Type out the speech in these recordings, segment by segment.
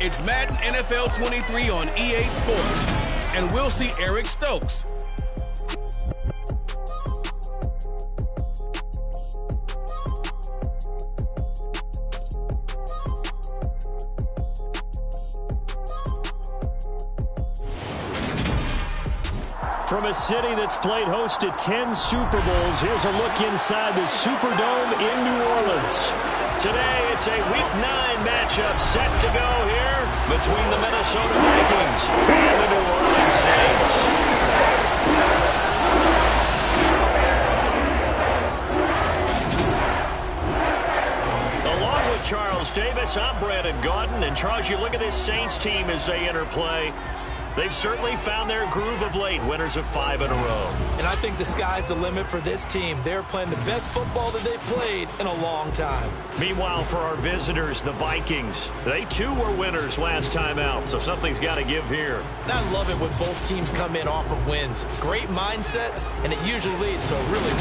It's Madden NFL 23 on EA Sports. And we'll see Eric Stokes. From a city that's played host to 10 Super Bowls, here's a look inside the Superdome in New Orleans. Today, it's a Week 9 matchup set to go here between the Minnesota Vikings and the New Orleans Saints. Along with Charles Davis, I'm Brandon Gaudin. And Charles, you look at this Saints team as they enter play. They've certainly found their groove of late, winners of 5 in a row. And I think the sky's the limit for this team. They're playing the best football that they've played in a long time. Meanwhile, for our visitors, the Vikings, they too were winners last time out, so something's got to give here. And I love it when both teams come in off of wins. Great mindsets, and it usually leads to a really...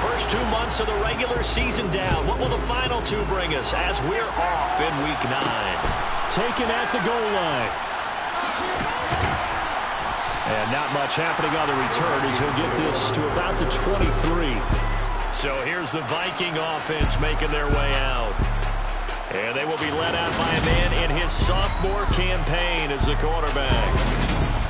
First 2 months of the regular season down. What will the final 2 bring us as we're off in Week 9? Taken at the goal line. And not much happening on the return as he'll get this to about the 23. So here's the Viking offense making their way out. And they will be led out by a man in his sophomore campaign as the quarterback.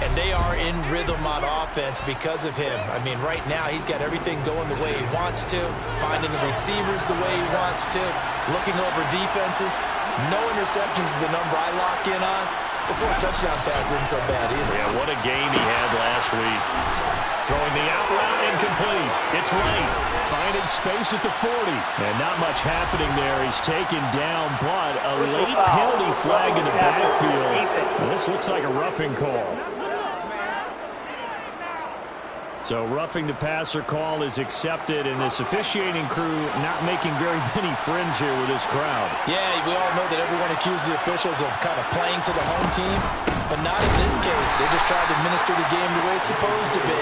And they are in rhythm on offense because of him. I mean, right now, he's got everything going the way he wants to, finding the receivers the way he wants to, looking over defenses. No interceptions is the number I lock in on. The 4 touchdown pass isn't so bad either. Yeah, what a game he had last week. Throwing the out route incomplete. It's right. Finding space at the 40. And not much happening there. He's taken down, but a late penalty flag in the backfield. This looks like a roughing call. So roughing the passer call is accepted, and this officiating crew not making very many friends here with this crowd. Yeah, we all know that everyone accuses the officials of kind of playing to the home team, but not in this case. They just tried to administer the game the way it's supposed to be.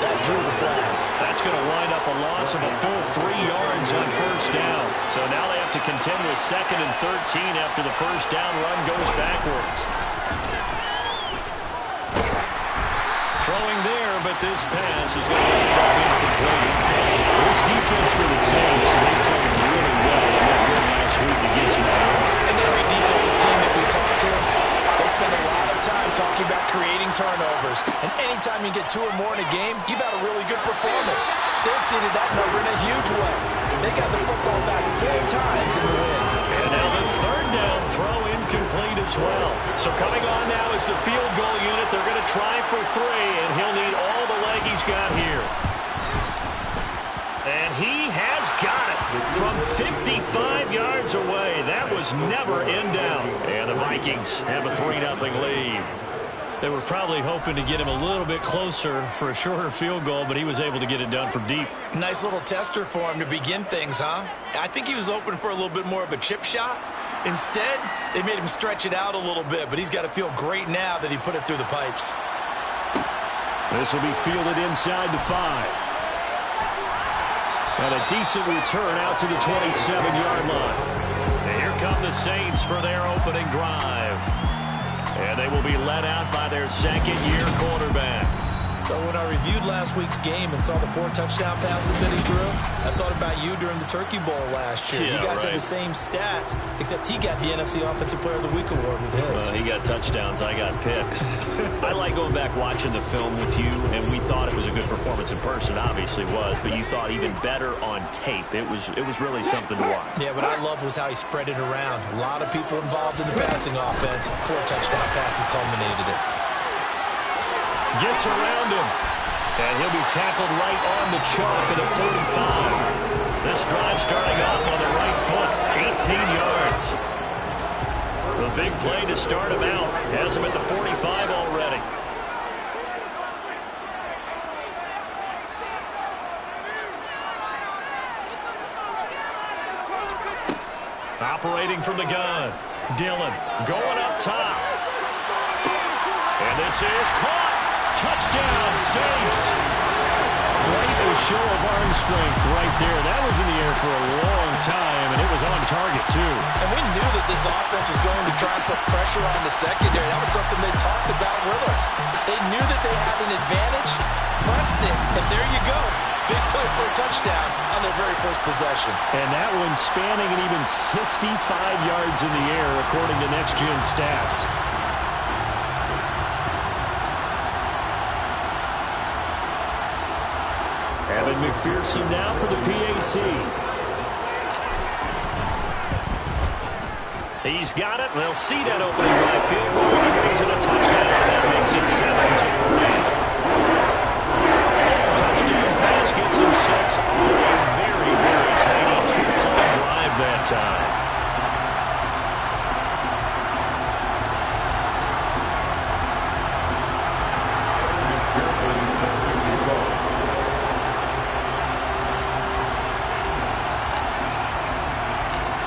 That drew the flag. That's going to wind up a loss of a full 3 yards on first down. So now they have to contend with 2nd and 13 after the first down run goes backwards. Throwing there, but this pass is going to end up incomplete. This defense for the Saints, they played really well in that win last week against Madden. And every defensive team that we talk to, they spend a lot of time talking about creating turnovers. And anytime you get 2 or more in a game, you've had a really good performance. They exceeded that number in a huge way. They got the football back 4 times in the win. And now the 3rd down throw incomplete as well. So coming on now is the field goal unit. They're going to try for 3, and he'll need all the leg he's got here. And he has got it from 55 yards away. That was never in doubt. And the Vikings have a 3-0 lead. They were probably hoping to get him a little bit closer for a shorter field goal, but he was able to get it done from deep. Nice little tester for him to begin things, huh? I think he was open for a little bit more of a chip shot. Instead, they made him stretch it out a little bit, but he's got to feel great now that he put it through the pipes. This will be fielded inside the 5. And a decent return out to the 27-yard line. And here come the Saints for their opening drive. And they will be led out by their 2nd-year quarterback. So when I reviewed last week's game and saw the 4 touchdown passes that he threw, I thought about you during the Turkey Bowl last year. Yeah, you guys had the same stats, except he got the NFC Offensive Player of the Week award with his. He got touchdowns. I got picks. I like going back watching the film with you, and we thought it was a good performance in person. Obviously was, but you thought even better on tape. It was really something to watch. Yeah, what I loved was how he spread it around. A lot of people involved in the passing offense. 4 touchdown passes culminated it. Gets around him. And he'll be tackled right on the chalk at the 45. This drive starting off on the right foot. 18 yards. The big play to start him out. Has him at the 45 already. Operating from the gun. Dillon going up top. And this is caught. touchdown, Saints. Quite a show of arm strength right there. That was in the air for a long time, and it was on target, too. And we knew that this offense was going to try and put pressure on the secondary. That was something they talked about with us. They knew that they had an advantage, pressed it, and there you go. Big play for a touchdown on their very first possession. And that one spanning an even 65 yards in the air, according to Next Gen Stats. Evan McPherson now for the PAT. He's got it. They'll see that opening drive field goal. He brings in a touchdown. That makes it 7-3. Touchdown pass gets him 6 on a very, very tiny 2-play drive that time.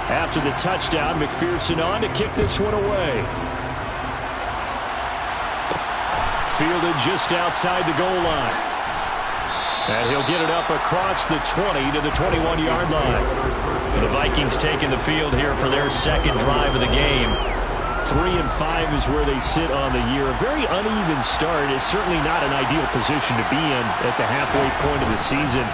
After the touchdown, McPherson on to kick this one away. Fielded just outside the goal line. And he'll get it up across the 20 to the 21-yard line. The Vikings taking the field here for their second drive of the game. 3-5 is where they sit on the year. A very uneven start. It's certainly not an ideal position to be in at the halfway point of the season.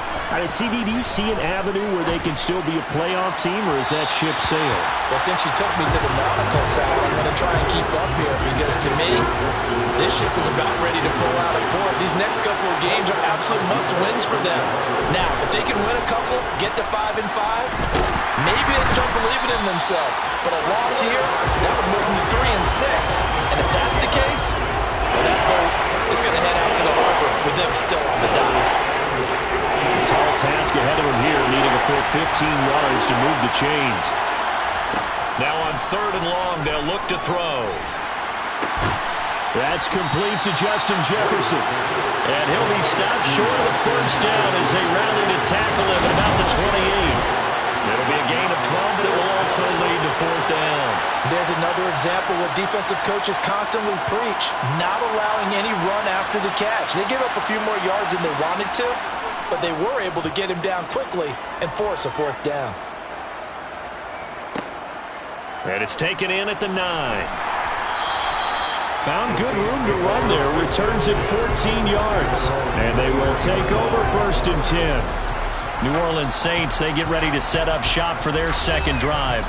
CD, do you see an avenue where they can still be a playoff team, or is that ship sailed? Well, since you took me to the nautical side, I'm going to try and keep up here because, to me, this ship is about ready to pull out of port. These next couple of games are absolute must-wins for them. Now, if they can win a couple, get to 5-5, maybe they start believing in themselves. But a loss here, that would move them to 3-6. And if that's the case, well, that boat is going to head out to the harbor with them still on the dock. Tall task ahead of him here, needing a full 15 yards to move the chains. Now on 3rd and long, they'll look to throw. That's complete to Justin Jefferson. And he'll be stopped short of the first down as they rally to tackle him at about the 28. It'll be a gain of 12, but it will also lead to 4th down. There's another example what defensive coaches constantly preach, not allowing any run after the catch. They gave up a few more yards than they wanted to, but they were able to get him down quickly and force a 4th down. And it's taken in at the 9. Found good room to run there. Returns it 14 yards. And they will take over 1st and 10. New Orleans Saints, they get ready to set up shop for their second drive.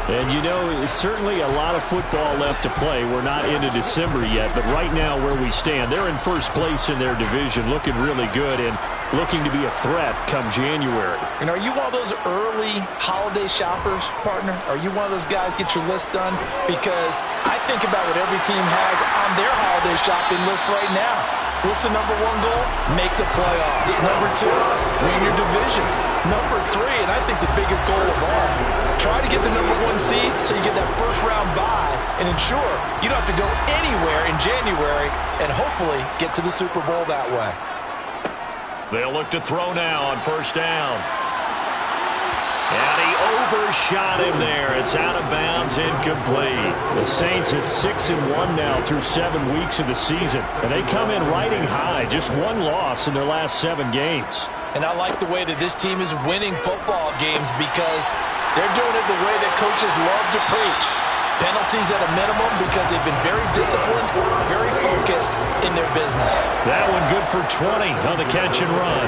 And, you know, it's certainly a lot of football left to play. We're not into December yet, but right now where we stand, they're in first place in their division, looking really good and looking to be a threat come January. And are you one of those early holiday shoppers, partner? Are you one of those guys get your list done? Because I think about what every team has on their holiday shopping list right now. What's the number 1 goal? Make the playoffs. Number 2, win your division. Number 3, and I think the biggest goal of all, try to get the number 1 seed so you get that first-round bye and ensure you don't have to go anywhere in January and hopefully get to the Super Bowl that way. They'll look to throw now on 1st down. And he overshot him there. It's out of bounds, incomplete. The Saints at 6-1 now through 7 weeks of the season. And they come in riding high, just 1 loss in their last 7 games. And I like the way that this team is winning football games because they're doing it the way that coaches love to preach. Penalties at a minimum because they've been very disciplined, very focused in their business. That one good for 20 on the catch and run.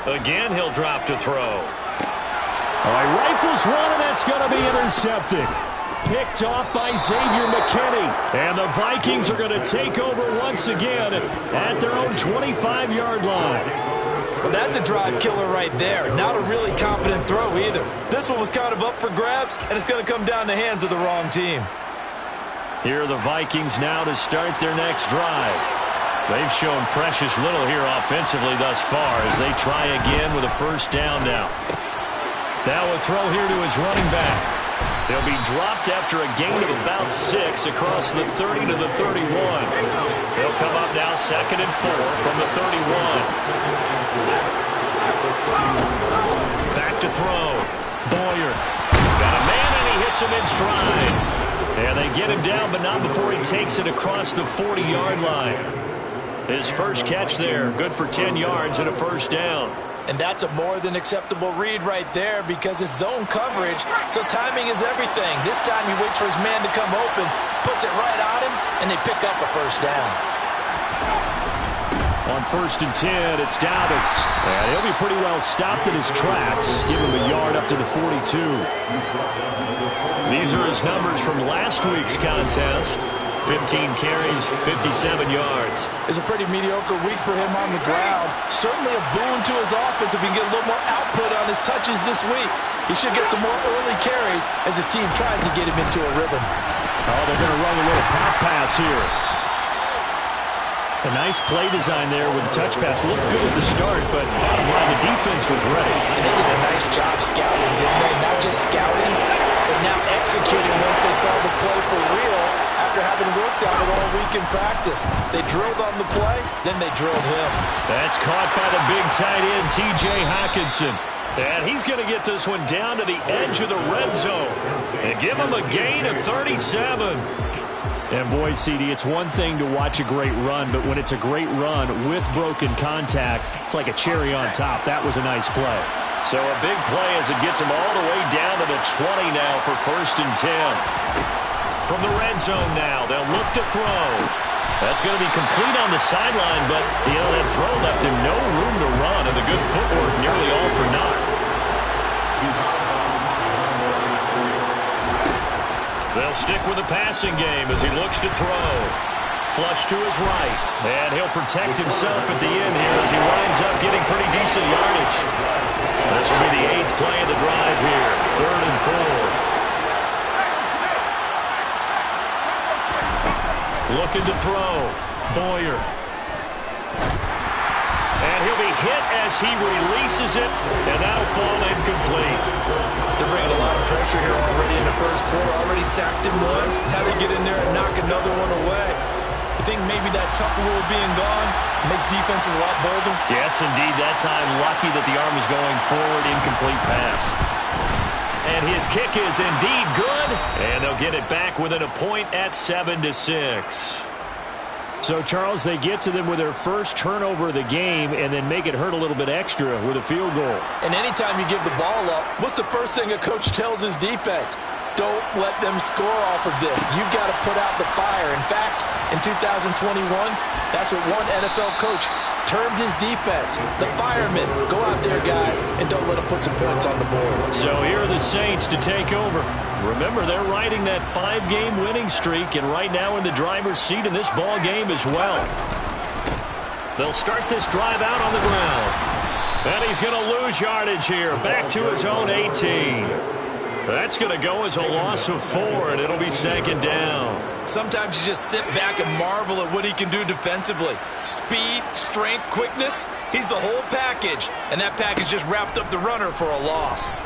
Again, he'll drop to throw. All right, rifles one, and that's going to be intercepted. Picked off by Xavier McKinney. And the Vikings are going to take over once again at their own 25-yard line. Well, that's a drive killer right there. Not a really confident throw either. This one was kind of up for grabs, and it's going to come down the hands of the wrong team. Here are the Vikings now to start their next drive. They've shown precious little here offensively thus far as they try again with a first down now. Now a throw here to his running back. They'll be dropped after a gain of about 6 across the 30 to the 31. They'll come up now 2nd and 4 from the 31. Back to throw. Boyer got a man and he hits him in stride. And they get him down, but not before he takes it across the 40-yard line. His first catch there, good for 10 yards and a first down. And that's a more than acceptable read right there because it's zone coverage, so timing is everything. This time he waits for his man to come open, puts it right on him, and they pick up a first down. On 1st and 10, it's Dobbins. And he'll be pretty well stopped in his tracks. Give him a yard up to the 42. These are his numbers from last week's contest. 15 carries, 57 yards. It's a pretty mediocre week for him on the ground. Certainly a boon to his offense if he can get a little more output on his touches this week. He should get some more early carries as his team tries to get him into a rhythm. Oh, they're going to run a little pop pass here. A nice play design there with the touch pass. Looked good at the start, but bottom line, the defense was ready. And they did a nice job scouting, didn't they? Not just scouting, but now executing once they saw the play for real after having worked on it all week in practice. They drilled on the play, then they drilled him. That's caught by the big tight end, T.J. Hockenson. And he's going to get this one down to the edge of the red zone and give him a gain of 37. And boy, CD, it's one thing to watch a great run, but when it's a great run with broken contact, it's like a cherry on top. That was a nice play. So a big play as it gets him all the way down to the 20 now for 1st and 10. From the red zone now, they'll look to throw. That's going to be complete on the sideline, but, that throw left him no room to run, and the good footwork nearly all for naught. They'll stick with the passing game as he looks to throw. Flush to his right, and he'll protect himself at the end here as he winds up getting pretty decent yardage. This will be the 8th play of the drive here, 3rd and 4. Looking to throw. Boyer. And he'll be hit as he releases it, and that'll fall incomplete. They're bringing a lot of pressure here already in the first quarter. Already sacked him once. Now they get in there and knock another one away. I think maybe that Tucker rule being gone makes defenses a lot bolder. Yes, indeed. That time, lucky that the arm was going forward. Incomplete pass. And his kick is indeed good. And they'll get it back within a point at 7-6. So, Charles, they get to them with their first turnover of the game and then make it hurt a little bit extra with a field goal. And anytime you give the ball up, what's the first thing a coach tells his defense? Don't let them score off of this. You've got to put out the fire. In fact, in 2021, that's what one NFL coach termed his defense. The firemen. Go out there, guys, and don't let them put some points on the board. So here are the Saints to take over. Remember, they're riding that 5-game winning streak, and right now in the driver's seat in this ball game as well. They'll start this drive out on the ground. And he's going to lose yardage here. Back to his own 18. That's going to go as a loss of 4, and it'll be 2nd down. Sometimes you just sit back and marvel at what he can do defensively. Speed, strength, quickness, he's the whole package. And that package just wrapped up the runner for a loss.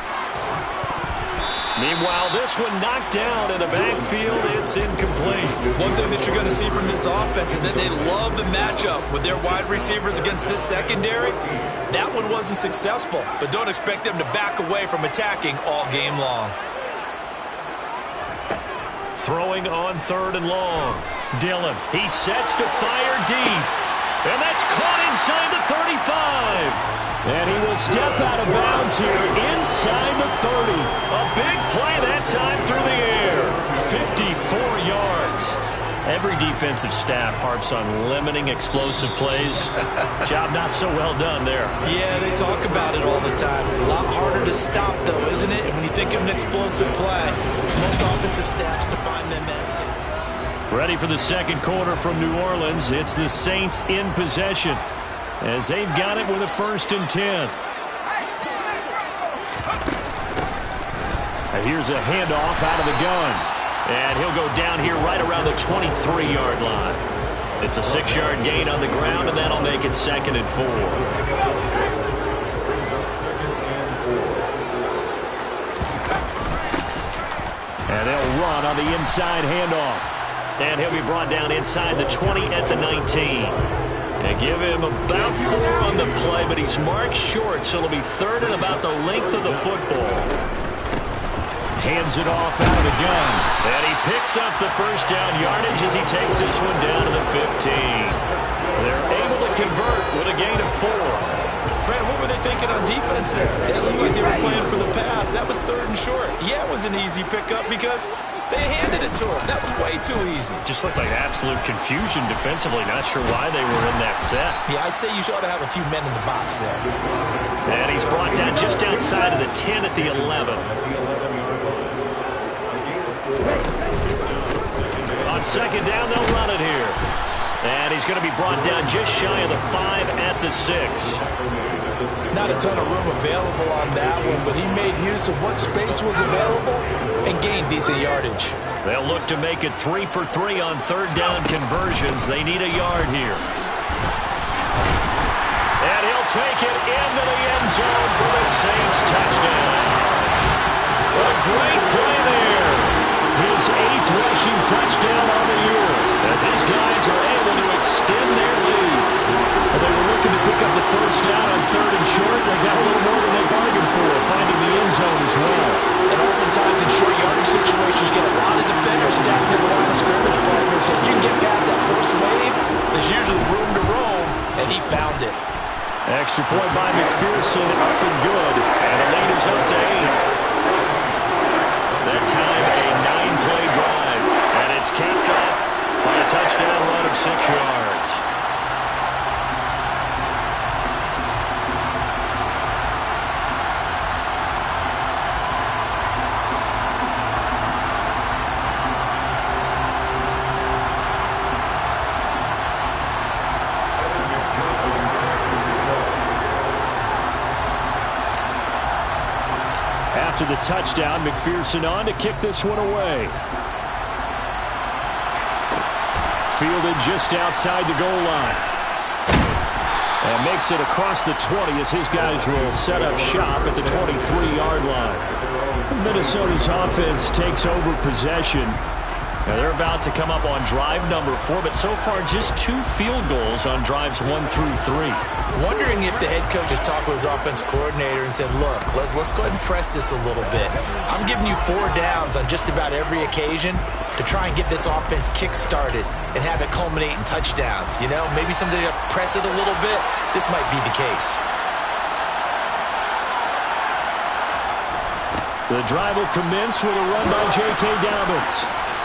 Meanwhile, this one knocked down in the backfield. It's incomplete. One thing that you're going to see from this offense is that they love the matchup with their wide receivers against this secondary. That one wasn't successful, but don't expect them to back away from attacking all game long. Throwing on 3rd and long. Dillon, he sets to fire deep. And that's caught inside the 35. And he will step out of bounds here inside the 30. A big play that time through the air. 54 yards. Every defensive staff harps on limiting explosive plays. Job not so well done there. Yeah, they talk about it all the time. A lot harder to stop, though, isn't it? And when you think of an explosive play, most offensive staffs define them as... Ready for the second quarter from New Orleans. It's the Saints in possession as they've got it with a 1st and 10. And here's a handoff out of the gun. And he'll go down here right around the 23-yard line. It's a 6-yard gain on the ground, and that'll make it 2nd and 4. And they'll run on the inside handoff. And he'll be brought down inside the 20 at the 19. And give him about 4 on the play, but he's marked short, so it'll be 3rd and about the length of the football. hands it off out of the gun. And he picks up the first down yardage as he takes this one down to the 15. They're able to convert with a gain of 4. Brandon, what were they thinking on defense there? They looked like they were playing for the pass. That was 3rd and short. Yeah, it was an easy pickup because they handed it to him. That was way too easy. Just looked like absolute confusion defensively. Not sure why they were in that set. Yeah, I'd say you ought to have a few men in the box there. And he's brought down just outside of the 10 at the 11. On second down, they'll run it here. And he's going to be brought down just shy of the 5 at the 6. Not a ton of room available on that one, but he made use of what space was available and gained decent yardage. They'll look to make it 3 for 3 on 3rd down conversions. They need a yard here. And he'll take it into the end zone for the Saints touchdown. What a great play there. His 8th rushing touchdown on the year, as his guys are able to extend their lead. They were looking to pick up the first down on 3rd and short. They got a little more than they bargained for, finding the end zone as well. And oftentimes in short yardage situations, you get a lot of defenders stacked in the line of scrimmage partners. So if you can get past that first wave, there's usually room to roam, and he found it. Extra point by McPherson, up and good. And the lead is up to 8. That time a 9-play drive. And it's capped off by a touchdown run of 6 yards. After the touchdown, McPherson on to kick this one away. Fielded just outside the goal line. And makes it across the 20 as his guys will set up shop at the 23-yard line. Minnesota's offense takes over possession. Now they're about to come up on drive number 4, but so far just 2 field goals on drives 1 through 3. Wondering if the head coach has talked with his offensive coordinator and said, look, let's go ahead and press this a little bit. I'm giving you 4 downs on just about every occasion to try and get this offense kick-started and have it culminate in touchdowns. You know, maybe something to press it a little bit. This might be the case. The drive will commence with a run by J.K. Dobbins.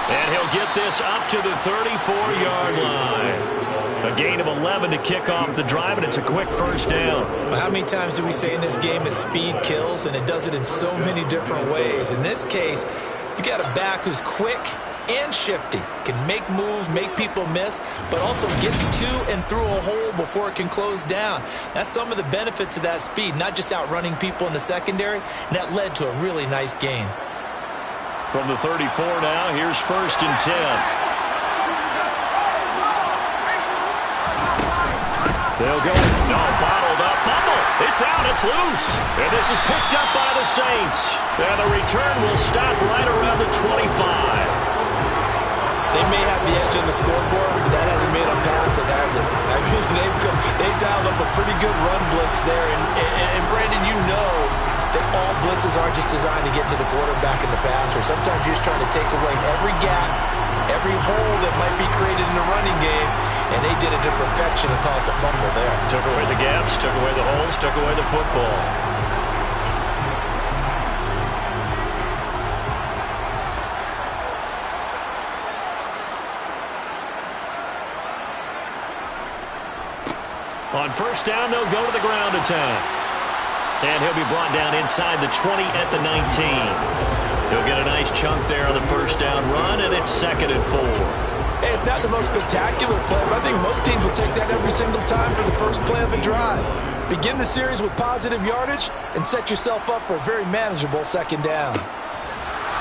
And he'll get this up to the 34-yard line. A gain of 11 to kick off the drive, and it's a quick first down. Well, how many times do we say in this game that speed kills, and it does it in so many different ways? In this case, you got a back who's quick and shifty, can make moves, make people miss, but also gets to and through a hole before it can close down. That's some of the benefits of that speed, not just outrunning people in the secondary, and that led to a really nice gain. From the 34 now, here's 1st and 10. They'll go. No, bottled up. Fumble. It's out. It's loose. And this is picked up by the Saints. And the return will stop right around the 25. They may have the edge on the scoreboard, but that hasn't made them pass it, has it? I mean, they've dialed up a pretty good run blitz there. And Brandon, you know that all blitzes aren't just designed to get to the quarterback in the passer. Sometimes you're just trying to take away every gap, every hole that might be created in the running game, and they did it to perfection and caused a fumble there. Took away the gaps, took away the holes, took away the football. On first down, they'll go to the ground attack. And he'll be brought down inside the 20 at the 19. He'll get a nice chunk there on the first down run, and it's 2nd and 4. Hey, it's not the most spectacular play, but I think most teams will take that every single time for the first play of a drive. Begin the series with positive yardage and set yourself up for a very manageable 2nd down.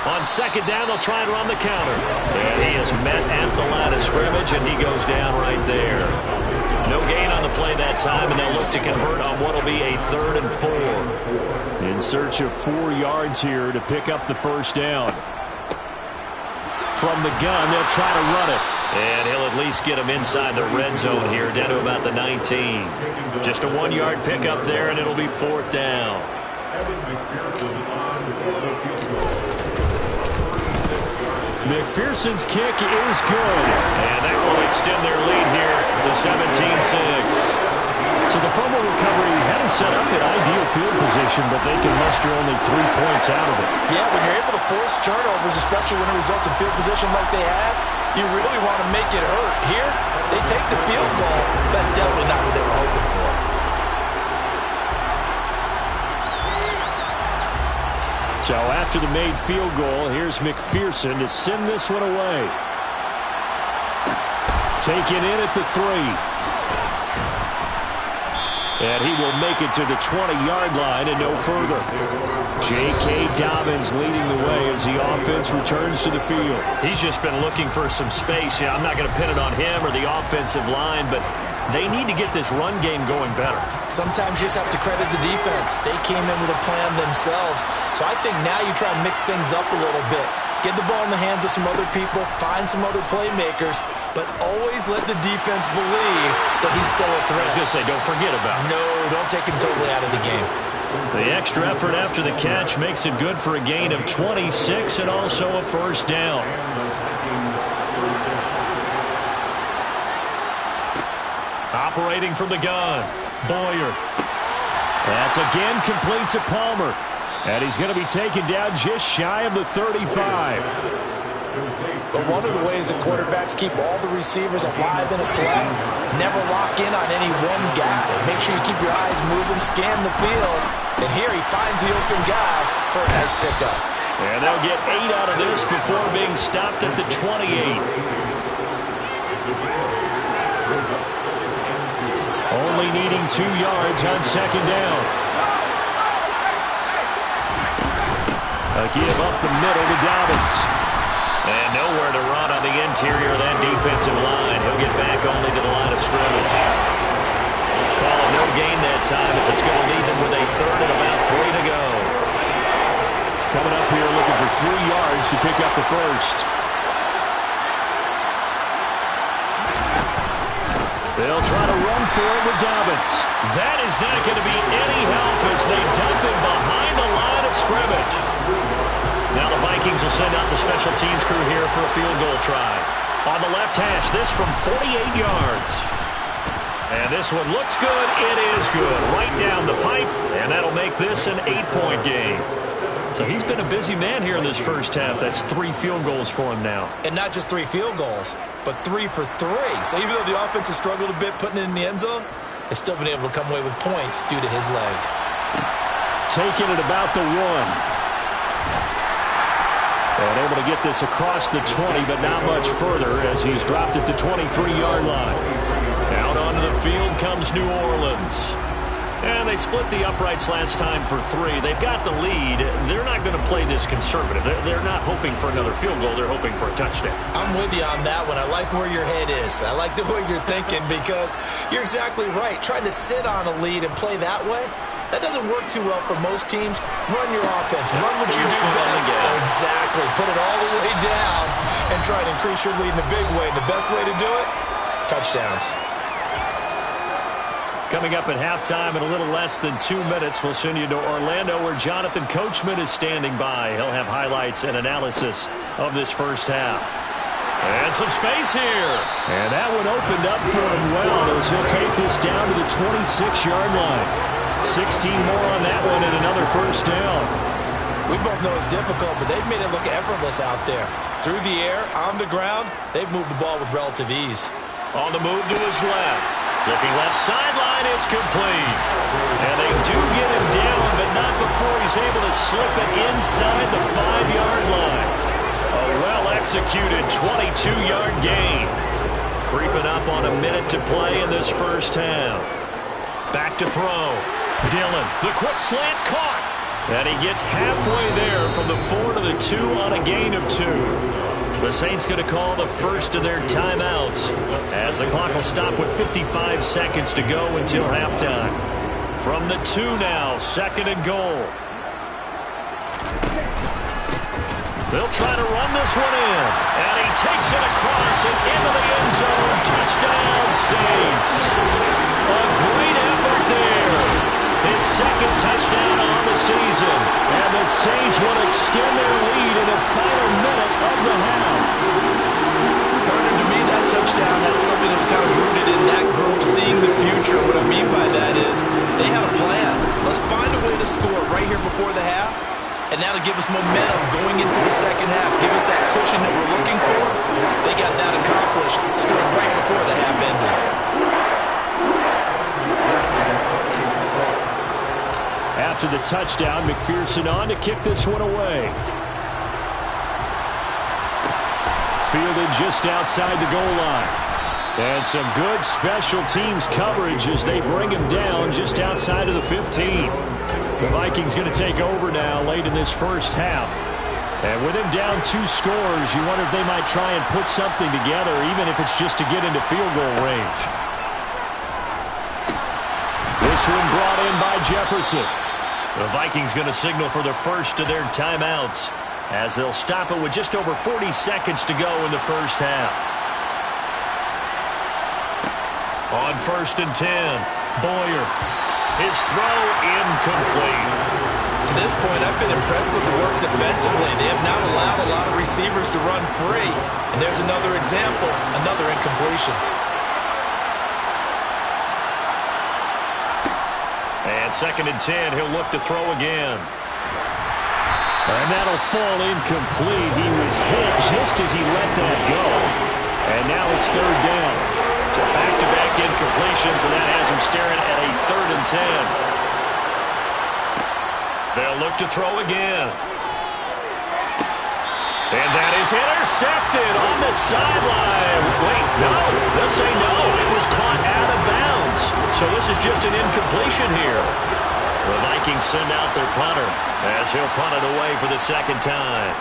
On 2nd down, they'll try and run the counter. And he is met at the line of scrimmage, and he goes down right there. No gain on the play that time, and they'll look to convert on what will be a 3rd and 4. In search of 4 yards here to pick up the first down. From the gun, they'll try to run it. And he'll at least get him inside the red zone here, down to about the 19. Just a 1-yard pickup there, and it'll be 4th down. McPherson's kick is good. And that will extend their lead here to 17-6. So the fumble recovery had them set up in ideal field position, but they can muster only 3 points out of it. Yeah, when you're able to force turnovers, especially when it results in field position like they have, you really want to make it hurt. Here, they take the field goal. That's definitely not what they were hoping for. So after the made field goal, here's McPherson to send this one away. Taken in at the 3. And he will make it to the 20-yard line and no further. J.K. Dobbins leading the way as the offense returns to the field. He's just been looking for some space. Yeah, I'm not going to pin it on him or the offensive line, but they need to get this run game going better. Sometimes you just have to credit the defense. They came in with a plan themselves. So I think now you try and mix things up a little bit. Get the ball in the hands of some other people, find some other playmakers, but always let the defense believe that he's still a threat. I was going to say, don't forget about it. No, don't take him totally out of the game. The extra effort after the catch makes it good for a gain of 26 and also a first down. Operating from the gun, Boyer. That's again complete to Palmer. And he's going to be taken down just shy of the 35. But one of the ways that quarterbacks keep all the receivers alive in a play, never lock in on any one guy. Make sure you keep your eyes moving, scan the field. And here he finds the open guy for a nice pickup. And they'll get 8 out of this before being stopped at the 28. Only needing 2 yards on second down. A give up the middle to Dobbins. And nowhere to run on the interior of that defensive line. He'll get back only to the line of scrimmage. Call it no gain that time as it's going to leave them with a third and about 3 to go. Coming up here looking for 3 yards to pick up the first. They'll try to run for it with Dobbins. That is not going to be any help as they dump him behind the line of scrimmage. Now the Vikings will send out the special teams crew here for a field goal try. On the left hash, this from 48 yards. And this one looks good. It is good. Right down the pipe, and that'll make this an 8-point game. So he's been a busy man here in this first half. That's 3 field goals for him now. And not just 3 field goals, but 3 for 3. So even though the offense has struggled a bit putting it in the end zone, they've still been able to come away with points due to his leg. Taking it about the 1. And able to get this across the 20, but not much further as he's dropped it to 23-yard line. Out onto the field comes New Orleans. And they split the uprights last time for 3. They've got the lead. They're not going to play this conservative. They're not hoping for another field goal. They're hoping for a touchdown. I'm with you on that one. I like where your head is. I like the way you're thinking because you're exactly right. Trying to sit on a lead and play that way, that doesn't work too well for most teams. Run your offense. Run what you do best. Exactly. Put it all the way down and try to increase your lead in a big way. And the best way to do it, touchdowns. Coming up at halftime in a little less than 2 minutes, we'll send you to Orlando where Jonathan Coachman is standing by. He'll have highlights and analysis of this first half. And some space here. And that one opened up for him well as he'll take this down to the 26-yard line. 16 more on that one and another first down. We both know it's difficult, but they've made it look effortless out there. Through the air, on the ground, they've moved the ball with relative ease. On the move to his left. Looking left sideline, it's complete. And they do get him down, but not before he's able to slip it inside the 5-yard line. A well-executed 22-yard gain. Creeping up on a minute to play in this first half. Back to throw. Dillon, the quick slant caught. And he gets halfway there from the 4 to the 2 on a gain of 2. The Saints going to call the first of their timeouts as the clock will stop with 55 seconds to go until halftime. From the 2 now, 2nd and goal. They'll try to run this one in. And he takes it across and into the end zone. Touchdown, Saints. A great effort there. His 2nd touchdown on the season. And the Saints will extend their lead in the final minute of the half. to give us momentum going into the second half. Give us that cushion that we're looking for. They got that accomplished, scoring right before the half ended. After the touchdown, McPherson on to kick this one away. Fielded just outside the goal line. And some good special teams coverage as they bring him down just outside of the 15. The Vikings going to take over now late in this first half. And with him down 2 scores, you wonder if they might try and put something together, even if it's just to get into field goal range. This one brought in by Jefferson. The Vikings going to signal for the first of their timeouts as they'll stop it with just over 40 seconds to go in the first half. On 1st and 10, Boyer. His throw incomplete. To this point, I've been impressed with the work defensively. They have not allowed a lot of receivers to run free. And there's another example, another incompletion. And 2nd and 10, he'll look to throw again. And that'll fall incomplete. He was hit just as he let that go. And now it's 3rd down. So back-to-back incompletions, and that has him staring at a 3rd and 10. They'll look to throw again. And that is intercepted on the sideline. Wait, no. They'll say no. It was caught out of bounds. So this is just an incompletion here. The Vikings send out their punter as he'll punt it away for the 2nd time.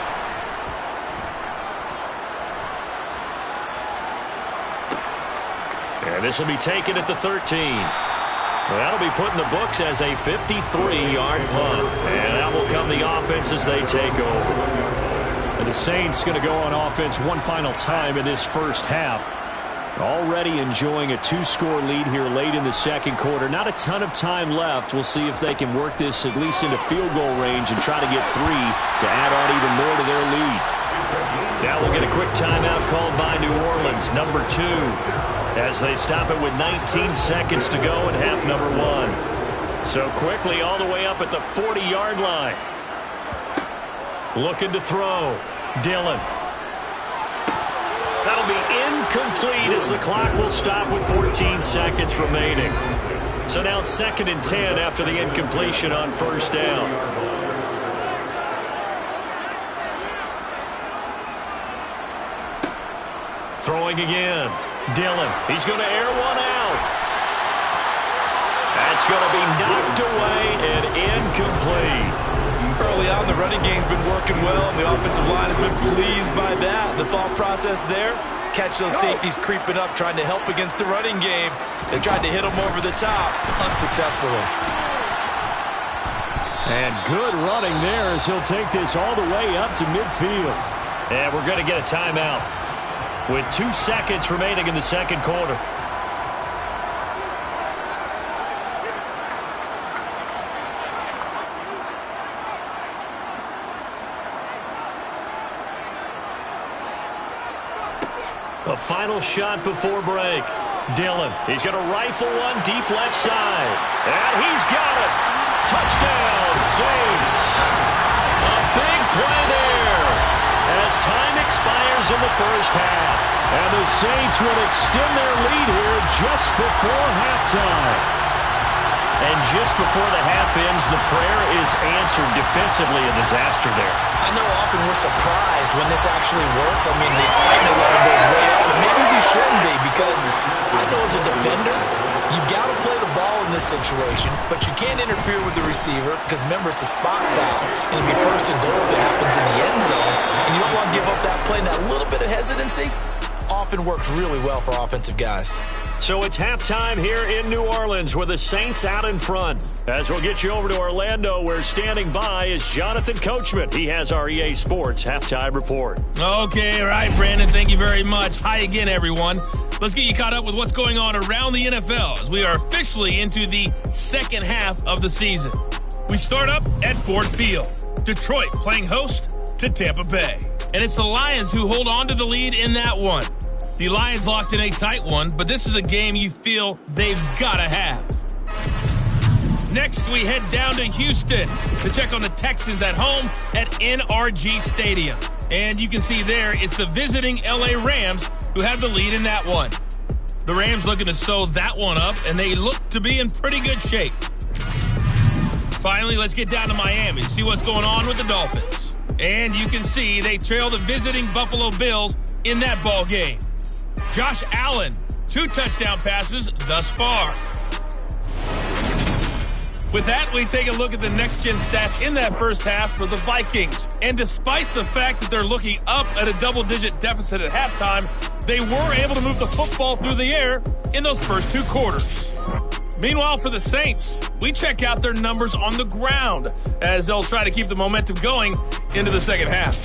And this will be taken at the 13. Well, that'll be put in the books as a 53-yard punt. And that will come the offense as they take over. And the Saints going to go on offense one final time in this first half. Already enjoying a 2-score lead here late in the second quarter. Not a ton of time left. We'll see if they can work this at least into field goal range and try to get 3 to add on even more to their lead. Now we'll get a quick timeout called by New Orleans, number 2. As they stop it with 19 seconds to go in half number 1. So quickly all the way up at the 40-yard line. Looking to throw. Dillon. That'll be incomplete as the clock will stop with 14 seconds remaining. So now 2nd and 10 after the incompletion on 1st down. Throwing again. Dillon. He's going to air one out. That's going to be knocked away and incomplete. Early on, the running game's been working well, and the offensive line has been pleased by that. The thought process there, catch those safeties creeping up, trying to help against the running game. They tried to hit them over the top, unsuccessfully. And good running there as he'll take this all the way up to midfield. And we're going to get a timeout with 2 seconds remaining in the second quarter. A final shot before break. Dillon, he's going to rifle one deep left side. And he's got it. Touchdown, Saints. A big play there as time expires in the first half. And the Saints will extend their lead here just before halftime. And just before the half ends, the prayer is answered defensively. A disaster there. I know often we're surprised when this actually works. I mean, the excitement level goes way up, and maybe we shouldn't be, because I know as a defender, you've got to play the ball in this situation, but you can't interfere with the receiver because, remember, it's a spot foul, and it'll be 1st and goal if it happens in the end zone, and you don't want to give up that play. And that little bit of hesitancy often works really well for offensive guys. So it's halftime here in New Orleans with the Saints out in front. As we'll get you over to Orlando, where standing by is Jonathan Coachman. He has our EA Sports halftime report. Okay, all right, Brandon, thank you very much. Hi again, everyone. Let's get you caught up with what's going on around the NFL as we are officially into the second half of the season. We start up at Ford Field. Detroit playing host to Tampa Bay. And it's the Lions who hold on to the lead in that one. The Lions locked in a tight one, but this is a game you feel they've got to have. Next, we head down to Houston to check on the Texans at home at NRG Stadium. And you can see there, it's the visiting LA Rams who have the lead in that one. The Rams looking to sew that one up, and they look to be in pretty good shape. Finally, let's get down to Miami, see what's going on with the Dolphins. And you can see they trail the visiting Buffalo Bills in that ball game. Josh Allen, 2 touchdown passes thus far. With that, we take a look at the next-gen stats in that first half for the Vikings. And despite the fact that they're looking up at a double-digit deficit at halftime, they were able to move the football through the air in those first 2 quarters. Meanwhile, for the Saints, we check out their numbers on the ground as they'll try to keep the momentum going into the second half.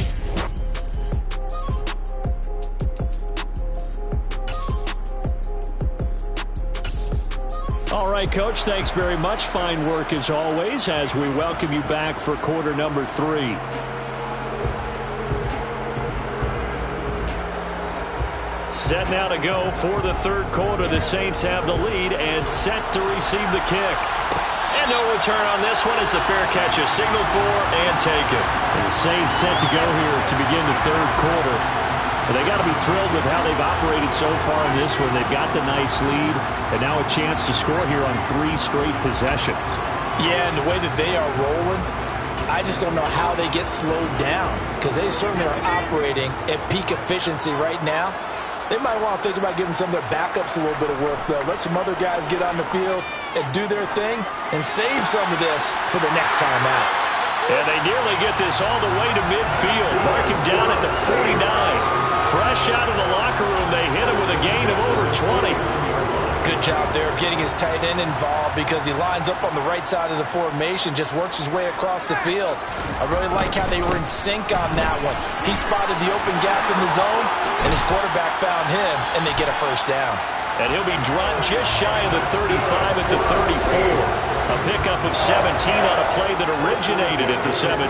All right, Coach, thanks very much. Fine work as always as we welcome you back for quarter number 3. Set now to go for the third quarter. The Saints have the lead and set to receive the kick. And no return on this one as the fair catch is signaled for and taken. And the Saints set to go here to begin the third quarter. Well, they got to be thrilled with how they've operated so far in this one. They've got the nice lead, and now a chance to score here on 3 straight possessions. Yeah, and the way that they are rolling, I just don't know how they get slowed down because they certainly are operating at peak efficiency right now. They might want to think about giving some of their backups a little bit of work, though. Let some other guys get on the field and do their thing and save some of this for the next time out. And they nearly get this all the way to midfield. Mark him down at the 49. Fresh out of the locker room, they hit him with a gain of over 20. Good job there of getting his tight end involved because he lines up on the right side of the formation, just works his way across the field. I really like how they were in sync on that one. He spotted the open gap in the zone, and his quarterback found him, and they get a first down. And he'll be dropped just shy of the 35 at the 34. A pickup of 17 on a play that originated at the 17.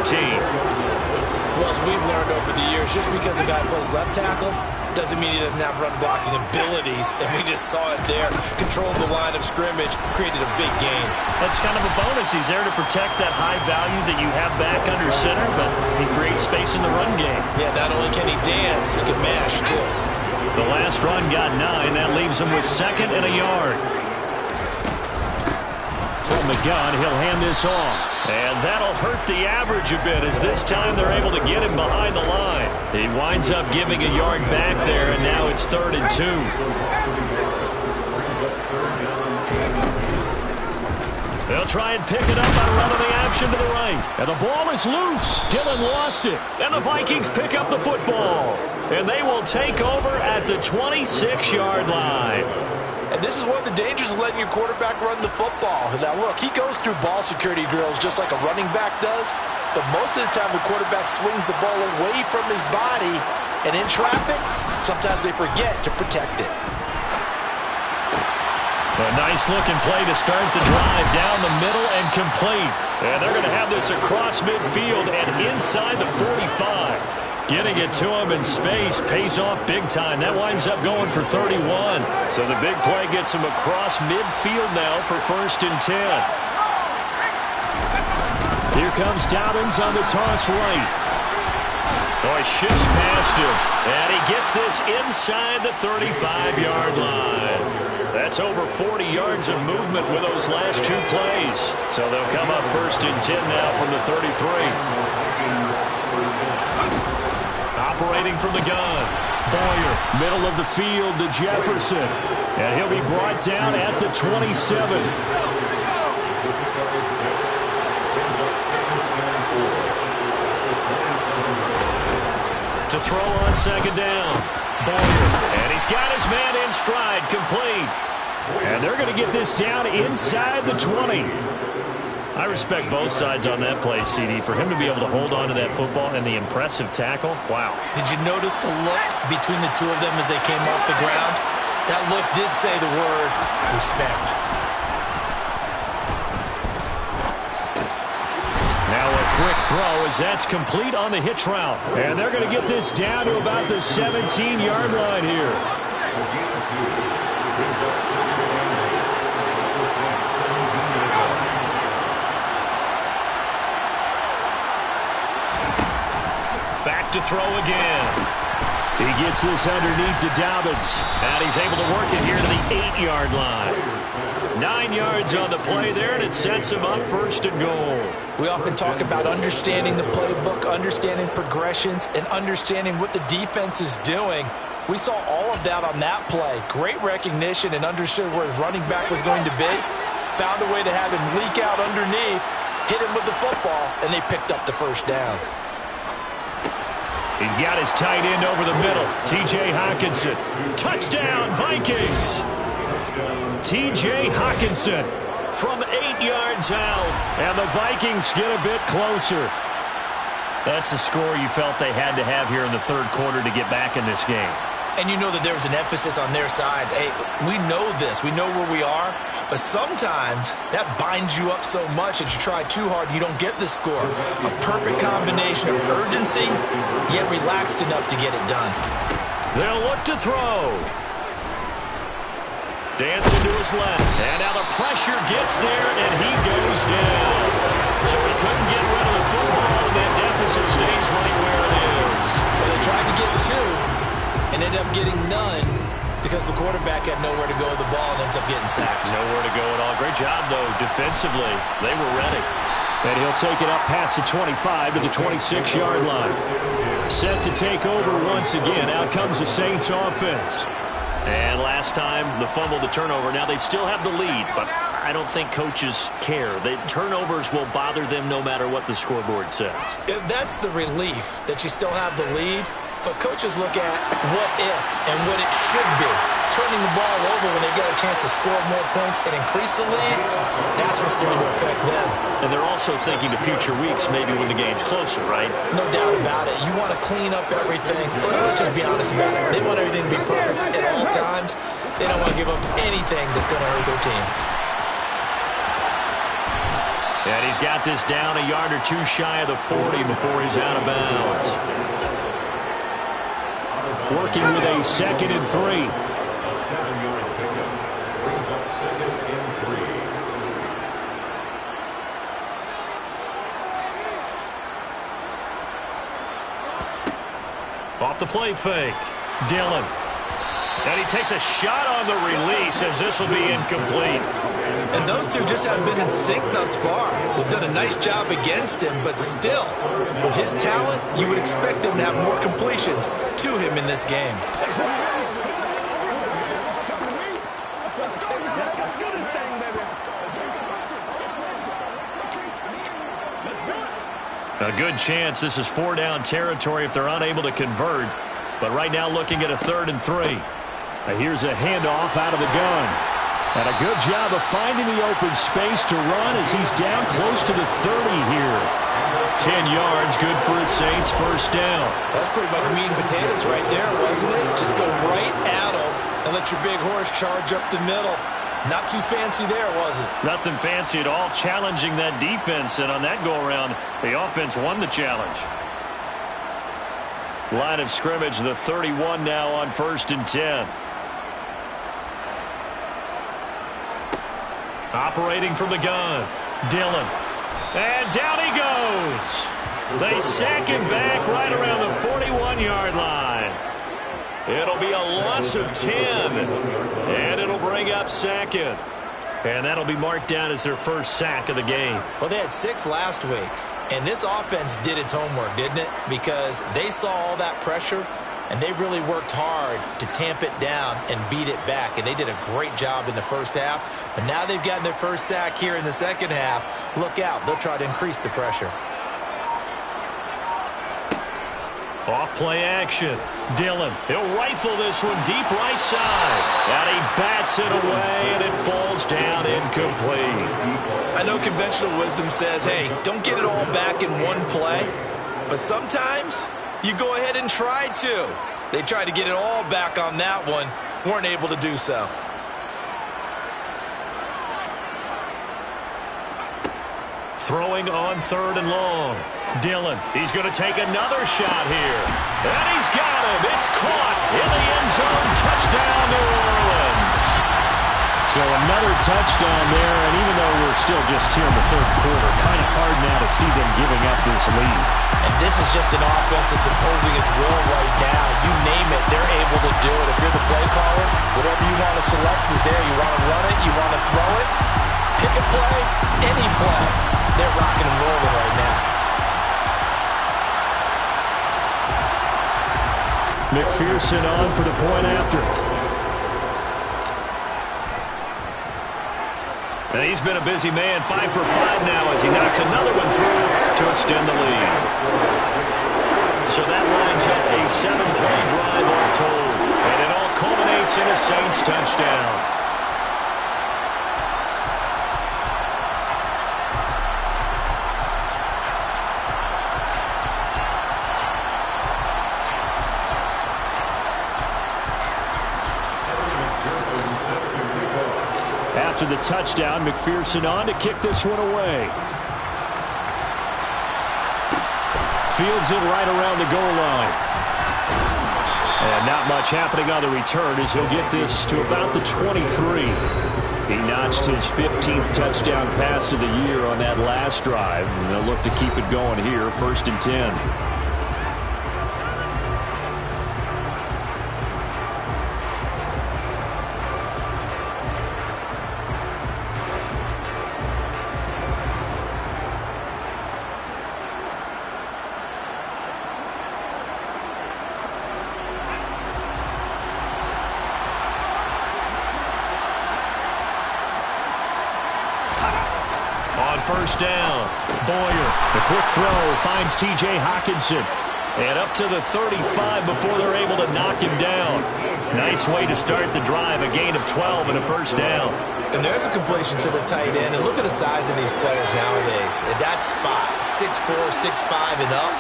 Well, as we've learned over the years, just because a guy plays left tackle doesn't mean he doesn't have run blocking abilities, and we just saw it there. Controlled the line of scrimmage, created a big gain. That's kind of a bonus. He's there to protect that high value that you have back under center, but he creates space in the run game. Yeah, not only can he dance, he can mash, too. The last run got 9. That leaves him with 2nd and a yard. From the gun, he'll hand this off. And that'll hurt the average a bit as this time they're able to get him behind the line. He winds up giving a yard back there, and now it's 3rd and 2. They'll try and pick it up by running the action to the right. And the ball is loose. Dillon lost it. And the Vikings pick up the football. And they will take over at the 26-yard line. And this is one of the dangers of letting your quarterback run the football. Now, look, he goes through ball security drills just like a running back does. But most of the time, the quarterback swings the ball away from his body. And in traffic, sometimes they forget to protect it. A nice-looking play to start the drive down the middle and complete. And they're going to have this across midfield and inside the 45. Getting it to him in space pays off big time. That winds up going for 31. So the big play gets him across midfield now for 1st and 10. Here comes Dobbins on the toss right. Oh, he shifts past him. And he gets this inside the 35-yard line. That's over 40 yards of movement with those last 2 plays. So they'll come up 1st and 10 now from the 33. Operating from the gun. Boyer, middle of the field to Jefferson. And he'll be brought down at the 27. To throw on 2nd down. Boyer. And he's got his man in stride, complete. And they're going to get this down inside the 20. I respect both sides on that play, CD. For him to be able to hold on to that football and the impressive tackle, wow. Did you notice the look between the two of them as they came off the ground? That look did say the word respect. Now a quick throw as that's complete on the hitch route. And they're going to get this down to about the 17-yard line here. He gets this underneath to Dobbins, and he's able to work it here to the 8-yard line. 9 yards on the play there, and it sets him up first and goal. We often talk about understanding the playbook, understanding progressions, and understanding what the defense is doing. We saw all of that on that play. Great recognition and understood where his running back was going to be. Found a way to have him leak out underneath, hit him with the football, and they picked up the first down. He's got his tight end over the middle. T.J. Hockenson. Touchdown, Vikings! T.J. Hockenson from 8 yards out. And the Vikings get a bit closer. That's a score you felt they had to have here in the third quarter to get back in this game. And you know that there was an emphasis on their side. Hey, we know this. We know where we are. But sometimes that binds you up so much that you try too hard, you don't get the score. A perfect combination of urgency, yet relaxed enough to get it done. They'll look to throw. Dancing to his left. And now the pressure gets there, and he goes down. So he couldn't get rid of the football, and that deficit stays right where it is. Well, they tried to get 2. And ended up getting none because the quarterback had nowhere to go with the ball and ends up getting sacked. Nowhere to go at all. Great job, though, defensively. They were ready. And he'll take it up past the 25 to the 26-yard line. Set to take over once again. Out comes the Saints offense. And last time, the fumble, the turnover. Now they still have the lead, but I don't think coaches care. The turnovers will bother them no matter what the scoreboard says. That's the relief that you still have the lead. But coaches look at what if and what it should be. Turning the ball over when they get a chance to score more points and increase the lead, that's what's going to affect them. And they're also thinking to future weeks, maybe when the game's closer, right? No doubt about it. You want to clean up everything. Let's just be honest about it. They want everything to be perfect at all times. They don't want to give up anything that's going to hurt their team. And he's got this down a yard or two shy of the 40 before he's out of bounds. Working with a 2nd and 3. A 7-yard pickup brings up 2nd and 3. Off the play fake. Dillon. And he takes a shot on the release as this will be incomplete. And those two just haven't been in sync thus far. They've done a nice job against him, but still, with his talent, you would expect them to have more completions to him in this game. A good chance this is 4-down territory if they're unable to convert. But right now looking at a 3rd and 3. Now here's a handoff out of the gun. And a good job of finding the open space to run as he's down close to the 30 here. 10 yards, good for a Saints first down. That's pretty much meat and potatoes right there, wasn't it? Just go right at him and let your big horse charge up the middle. Not too fancy there, was it? Nothing fancy at all, challenging that defense. And on that go-around, the offense won the challenge. Line of scrimmage, the 31 now on 1st and 10. Operating from the gun, Dillon. And down he goes. They sack him back right around the 41-yard line. It'll be a loss of 10. And it'll bring up 2nd. And that'll be marked down as their first sack of the game. Well, they had 6 last week. And this offense did its homework, didn't it? Because they saw all that pressure, and they really worked hard to tamp it down and beat it back. And they did a great job in the first half. But now they've gotten their first sack here in the second half. Look out. They'll try to increase the pressure. Off play action. Dillon. He'll rifle this one deep right side. And he bats it away, and it falls down incomplete. I know conventional wisdom says, hey, don't get it all back in one play. But sometimes you go ahead and try to. They tried to get it all back on that one. Weren't able to do so. Throwing on 3rd and long. Dillon, he's going to take another shot here. And he's got him. It's caught in the end zone. Touchdown, New Orleans. So another touchdown there, and even though we're still just here in the third quarter, kind of hard now to see them giving up this lead. And this is just an offense that's imposing its will right now. You name it, they're able to do it. If you're the play caller, whatever you want to select is there. You want to run it, you want to throw it, pick a play, any play. They're rocking and rolling right now. McPherson on for the point after. And he's been a busy man, 5 for 5 now as he knocks another one through to extend the lead. So that lines up a 7-play drive all told. And it all culminates in a Saints touchdown. After the touchdown, McPherson on to kick this one away. Fields it right around the goal line. And not much happening on the return as he'll get this to about the 23. He notched his 15th touchdown pass of the year on that last drive. And they'll look to keep it going here, 1st and 10. First down. Boyer, the quick throw, finds T.J. Hockenson. And up to the 35 before they're able to knock him down. Nice way to start the drive, a gain of 12 and a first down. And there's a completion to the tight end. And look at the size of these players nowadays. At that spot, 6'4", 6'5", and up.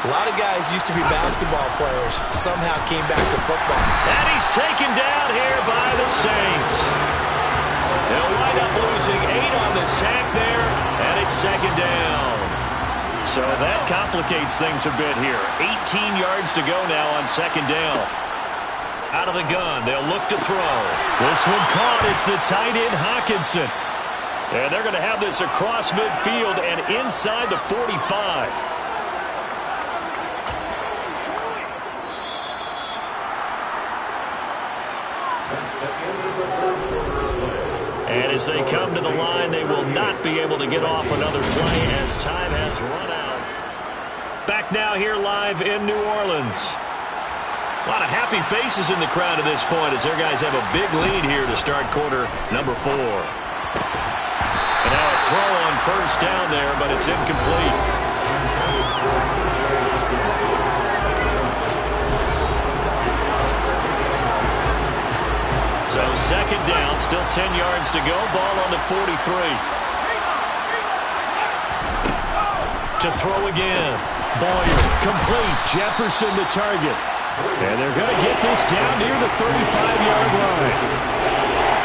A lot of guys used to be basketball players, somehow came back to football. And he's taken down here by the Saints. They'll wind up losing 8 on the sack there, and it's 2nd down. So that complicates things a bit here. 18 yards to go now on 2nd down. Out of the gun, they'll look to throw. This one caught. It's the tight end, Hockenson. And they're going to have this across midfield and inside the 45. And as they come to the line, they will not be able to get off another play as time has run out. Back now here live in New Orleans. A lot of happy faces in the crowd at this point as their guys have a big lead here to start quarter number 4. And now a throw on first down there, but it's incomplete. So 2nd down, still 10 yards to go. Ball on the 43. To throw again. Boyer, complete. Jefferson the target. And they're going to get this down near the 35-yard line.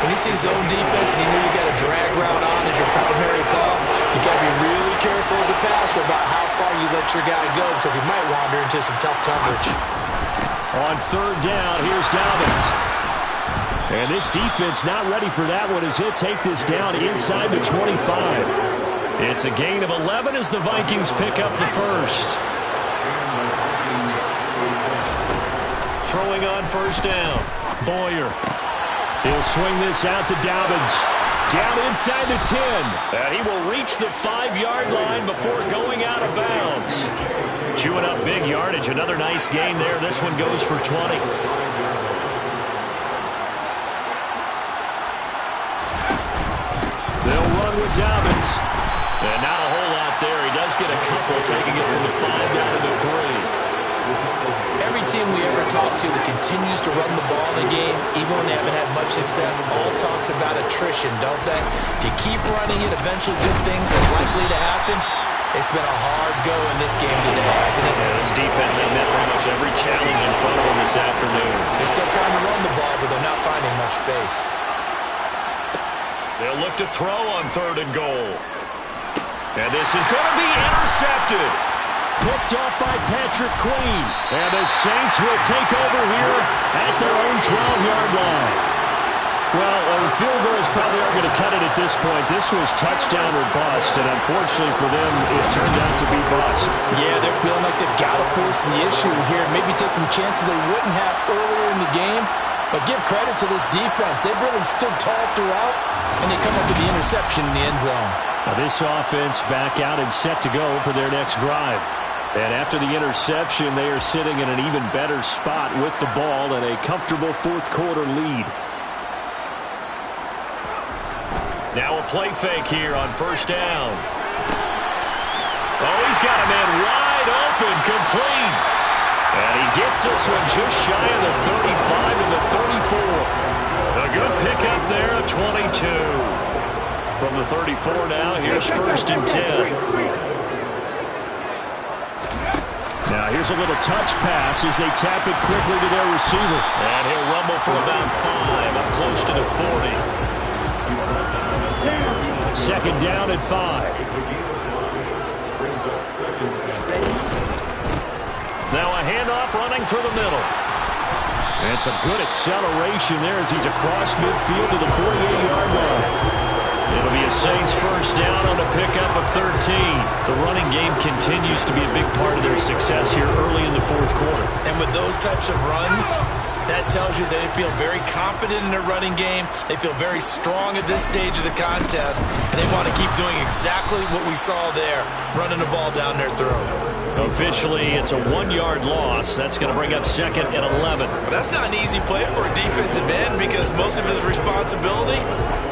When you see zone defense and you know you got a drag route on as your primary call, you got to be really careful as a passer about how far you let your guy go because he might wander into some tough coverage. On 3rd down, here's Dobbins. And this defense not ready for that one as he'll take this down inside the 25. It's a gain of 11 as the Vikings pick up the first. Throwing on first down. Boyer. He'll swing this out to Dobbins. Down inside the 10. And he will reach the 5-yard line before going out of bounds. Chewing up big yardage. Another nice gain there. This one goes for 20. They'll run with Dobbins. And not a whole lot there. He does get a couple, taking it from the 5 down to the 3. Every team we ever talk to that continues to run the ball in the game, even when they haven't had much success, all talks about attrition, don't they? If you keep running it, eventually good things are likely to happen. It's been a hard go in this game today, hasn't it? Yeah, this defense has met pretty much every challenge in front of them this afternoon. They're still trying to run the ball, but they're not finding much space. They'll look to throw on 3rd and goal. And this is going to be intercepted. Picked off by Patrick Queen. And the Saints will take over here at their own 12-yard line. Well, a field goal is this point, this was touchdown or bust, and unfortunately for them, it turned out to be bust. Yeah, they're feeling like they've got to force the issue here. Maybe take some chances they wouldn't have earlier in the game. But give credit to this defense. They've really stood tall throughout, and they come up with the interception in the end zone. Now this offense back out and set to go for their next drive. And after the interception, they are sitting in an even better spot with the ball and a comfortable fourth quarter lead. Now a play fake here on first down. Oh, he's got a man wide open, complete. And he gets this one just shy of the 35 to the 34. A good pickup there, a 22. From the 34 now, here's first and 10. Now here's a little touch pass as they tap it quickly to their receiver. And he'll rumble for about 5, up close to the 40. Second down at 5. Now a handoff running through the middle. And some good acceleration there as he's across midfield to the 48-yard line. It'll be a Saints first down on a pickup of 13. The running game continues to be a big part of their success here early in the fourth quarter. And with those types of runs, that tells you they feel very confident in their running game. They feel very strong at this stage of the contest, and they want to keep doing exactly what we saw there, running the ball down their throat. Officially, it's a 1-yard loss. That's going to bring up second and 11. But that's not an easy play for a defensive end because most of his responsibility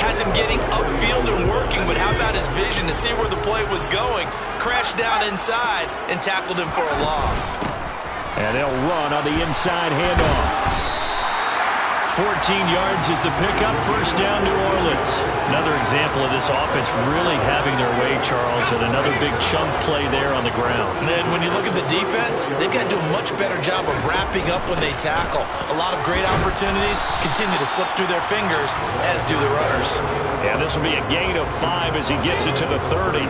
has him getting upfield and working, but how about his vision to see where the play was going, crashed down inside, and tackled him for a loss. And they'll run on the inside handoff. 14 yards is the pickup, first down, New Orleans. Another example of this offense really having their way, Charles, and another big chunk play there on the ground. And then when you look at the defense, they've got to do a much better job of wrapping up when they tackle. A lot of great opportunities continue to slip through their fingers, as do the runners. Yeah, this will be a gain of 5 as he gets it to the 30.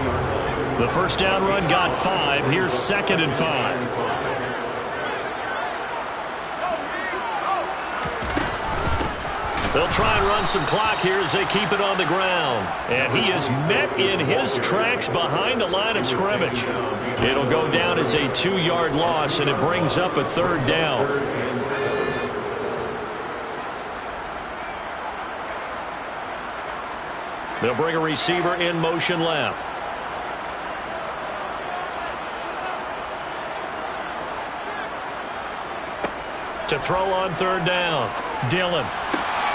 The first down run got 5. Here's second and 5. They'll try and run some clock here as they keep it on the ground. And he is met in his tracks behind the line of scrimmage. It'll go down as a 2-yard loss, and it brings up a third down. They'll bring a receiver in motion left. To throw on third down, Dillon.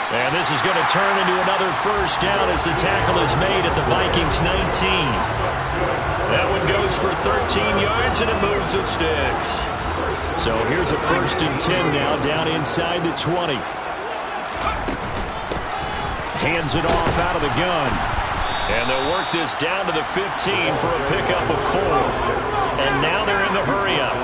And this is going to turn into another first down as the tackle is made at the Vikings 19. That one goes for 13 yards, and it moves the sticks. So here's a first and 10 now, down inside the 20. Hands it off out of the gun. And they'll work this down to the 15 for a pickup of 4. And now they're in the hurry-up.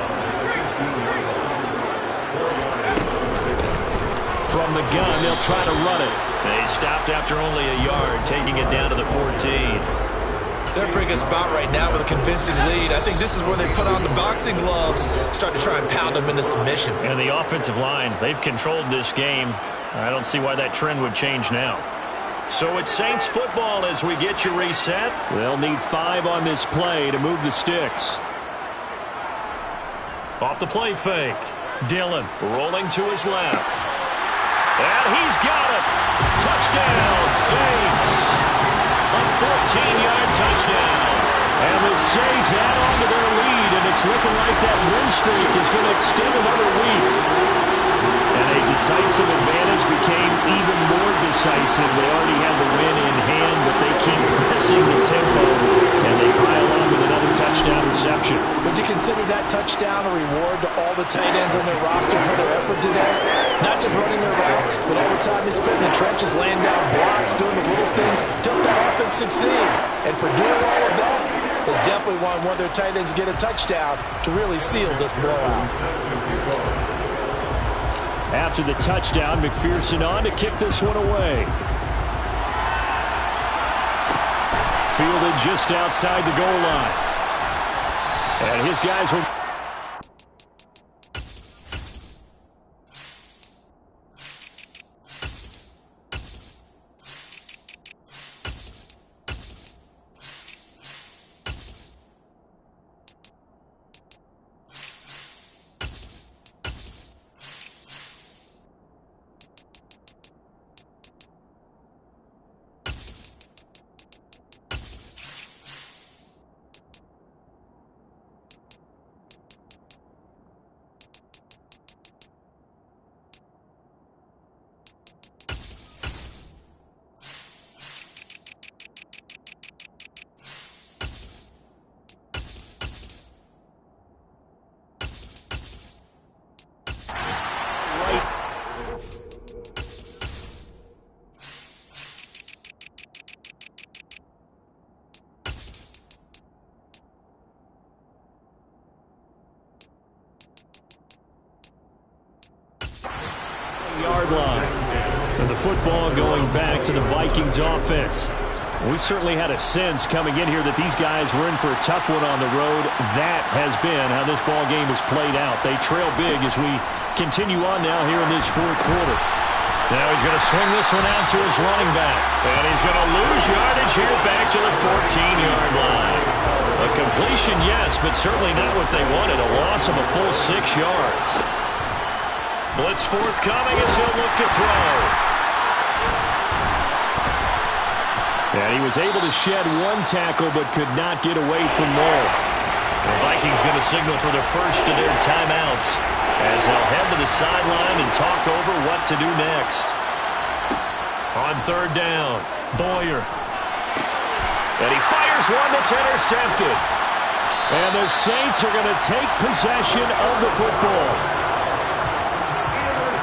From the gun, they'll try to run it. They stopped after only a yard, taking it down to the 14. They're in a pretty good spot right now with a convincing lead. I think this is where they put on the boxing gloves, start to try and pound them into submission. And the offensive line, they've controlled this game. I don't see why that trend would change now. So it's Saints football as we get you reset. They'll need 5 on this play to move the sticks. Off the play fake. Dillon rolling to his left. And he's got it. Touchdown, Saints. A 14-yard touchdown. And the Saints add on to their lead, and it's looking like that win streak is going to extend another week. And a decisive advantage became even more decisive. They already had the win in hand, but they keep pressing the tempo, and they pile on with another touchdown reception. Would you consider that touchdown a reward to all the tight ends on their roster for their effort today? Not just running their routes, but all the time they spent in the trenches, laying down blocks, doing the little things to help that offense succeed. And for doing all of that, they definitely want one of their tight ends to get a touchdown to really seal this blowout. After the touchdown, McPherson on to kick this one away. Fielded just outside the goal line. And his guys will... football going back to the Vikings offense. We certainly had a sense coming in here that these guys were in for a tough one on the road. That has been how this ball game has played out. They trail big as we continue on now here in this fourth quarter. Now he's going to swing this one out to his running back. And he's going to lose yardage here back to the 14-yard line. A completion, yes, but certainly not what they wanted. A loss of a full 6 yards. Blitz forthcoming as he'll look to throw. And he was able to shed one tackle but could not get away from more. The Vikings going to signal for the first of their timeouts as they'll head to the sideline and talk over what to do next. On third down, Boyer. And he fires one that's intercepted. And the Saints are going to take possession of the football.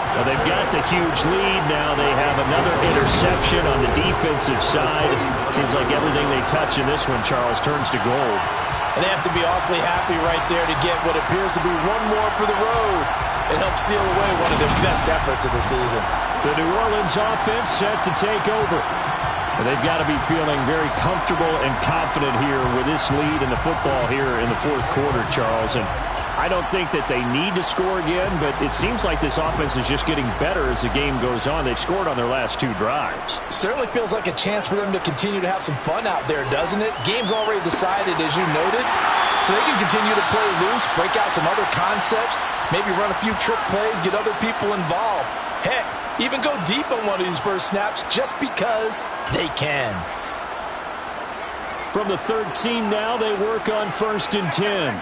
Well, they've got the huge lead. Now they have another interception on the defensive side. Seems like everything they touch in this one, Charles, turns to gold. And they have to be awfully happy right there to get what appears to be one more for the road. It helps seal away one of their best efforts of the season. The New Orleans offense set to take over. And they've got to be feeling very comfortable and confident here with this lead in the football here in the fourth quarter, Charles. And I don't think that they need to score again, but it seems like this offense is just getting better as the game goes on. They've scored on their last 2 drives. Certainly feels like a chance for them to continue to have some fun out there, doesn't it? Game's already decided, as you noted, so they can continue to play loose, break out some other concepts, maybe run a few trick plays, get other people involved. Heck, even go deep on one of these first snaps just because they can. From the 13 now, they work on 1st and 10.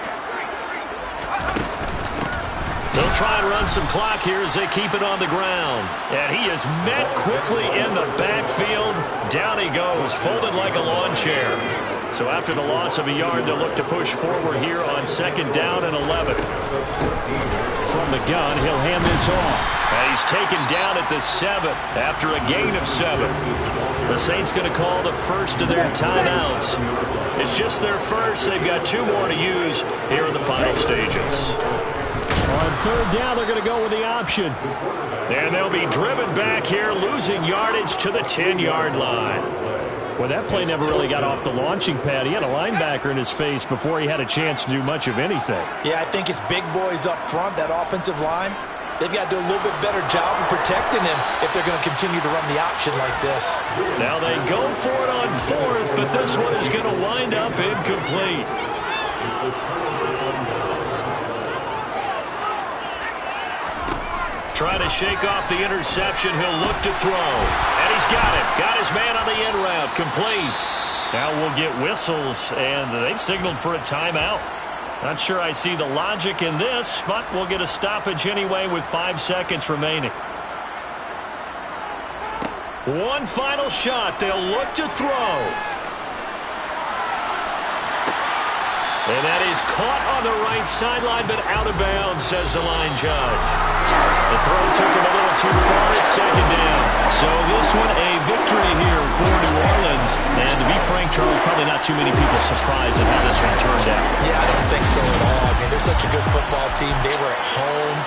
They'll try and run some clock here as they keep it on the ground. And he is met quickly in the backfield. Down he goes, folded like a lawn chair. So after the loss of a yard, they'll look to push forward here on 2nd down and 11. From the gun, he'll hand this off. And he's taken down at the 7 after a gain of 7. The Saints going to call the first of their timeouts. It's just their first. They've got 2 more to use here in the final stages. On 3rd down, they're going to go with the option. And they'll be driven back here, losing yardage to the 10-yard line. Well, that play never really got off the launching pad. He had a linebacker in his face before he had a chance to do much of anything. Yeah, I think it's big boys up front, that offensive line. They've got to do a little bit better job of protecting him if they're going to continue to run the option like this. Now they go for it on 4th, but this one is going to wind up incomplete. Trying to shake off the interception. He'll look to throw. And he's got it. Got his man on the in route. Complete. Now we'll get whistles, and they've signaled for a timeout. Not sure I see the logic in this, but we'll get a stoppage anyway with 5 seconds remaining. One final shot. They'll look to throw. And that is caught on the right sideline, but out of bounds, says the line judge. The throw took him a little too far at 2nd down. So this one a victory here for New Orleans. And to be frank, Charles, probably not too many people surprised at how this one turned out. Yeah, I don't think so at all. I mean, they're such a good football team. They were at home.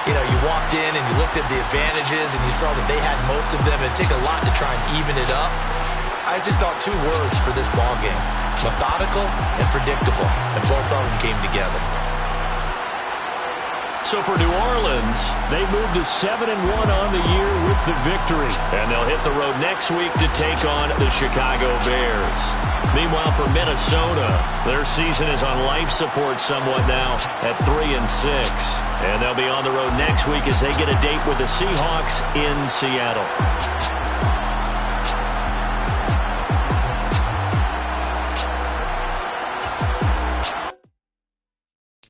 You know, you walked in and you looked at the advantages and you saw that they had most of them. It'd take a lot to try and even it up. I just thought 2 words for this ball game: methodical and predictable, and both of them came together. So for New Orleans, they moved to 7-1 on the year with the victory. And they'll hit the road next week to take on the Chicago Bears. Meanwhile, for Minnesota, their season is on life support somewhat now at 3-6. And they'll be on the road next week as they get a date with the Seahawks in Seattle.